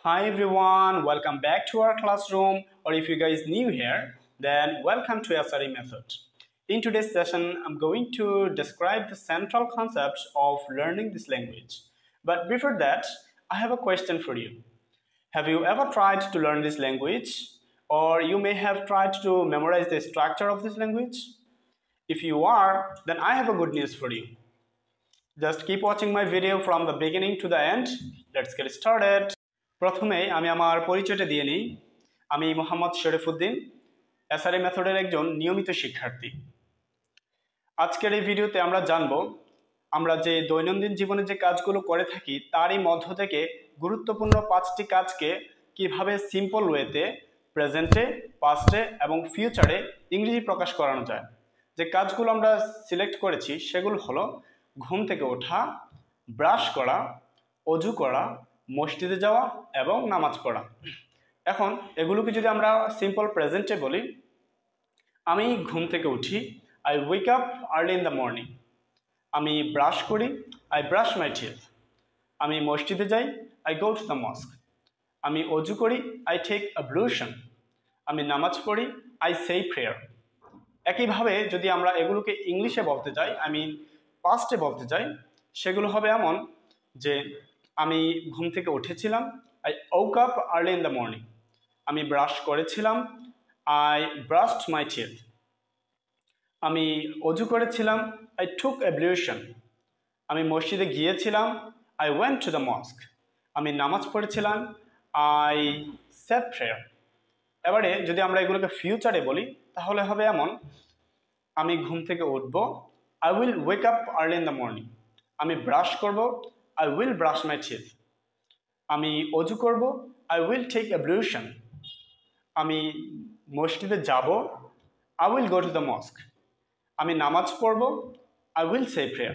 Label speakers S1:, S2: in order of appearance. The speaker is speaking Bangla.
S1: Hi everyone, welcome back to our classroom, or if you guys new here, then welcome to SRE method. In today's session, I'm going to describe the central concepts of learning this language. But before that, I have a question for you. Have you ever tried to learn this language? Or you may have tried to memorize the structure of this language? If you are, then I have a good news for you. Just keep watching my video from the beginning to the end. Let's get started. প্রথমে আমি আমার পরিচয়টা দিয়ে নিই। আমি মোহাম্মদ শরীফউদ্দিন, এসআরএ মেথডের একজন নিয়মিত শিক্ষার্থী। আজকের এই ভিডিওতে আমরা জানব আমরা যে দৈনন্দিন জীবনে যে কাজগুলো করে থাকি তারই মধ্য থেকে গুরুত্বপূর্ণ 5টি কাজকে কিভাবে সিম্পল ওয়েতে প্রেজেন্টে, পাস্টে এবং ফিউচারে ইংরেজি প্রকাশ করানো যায়। যে কাজগুলো আমরা সিলেক্ট করেছি সেগুলো হলো ঘুম থেকে ওঠা, ব্রাশ করা, অজু করা, মসজিদে যাওয়া এবং নামাজ পড়া। এখন এগুলোকে যদি আমরা সিম্পল প্রেজেন্টে বলি, আমি ঘুম থেকে উঠি, I wake up early in the morning. আমি ব্রাশ করি, আই ব্রাশ মাই টিথ। আমি মসজিদে যাই, I go to the mosque. আমি অজু করি, আই টেক অ্যাবলুশন। আমি নামাজ পড়ি, আই সে প্রেয়ার। একইভাবে যদি আমরা এগুলোকে ইংলিশে বলতে চাই, আই মিন পাস্টে বলতে চাই, সেগুলো হবে এমন যে আমি ঘুম থেকে উঠেছিলাম, I woke up early in the morning. আমি ব্রাশ করেছিলাম, আই ব্রাশড মাই টিথ। আমি অজু করেছিলাম, আই টুক অ্যাবলিউশন। আমি মসজিদে গিয়েছিলাম, I went to the mosque. আমি নামাজ পড়েছিলাম, আই সেড প্রেয়ার। এবারে যদি আমরা এগুলোকে ফিউচারে বলি তাহলে হবে এমন, আমি ঘুম থেকে উঠব, I will wake up early in the morning. আমি ব্রাশ করব, I will brush my teeth. আমি অজু করব, I will take ablution. আমি মসজিদে যাব, I will go to the mosque. আমি নামাজ পড়ব, I will say prayer.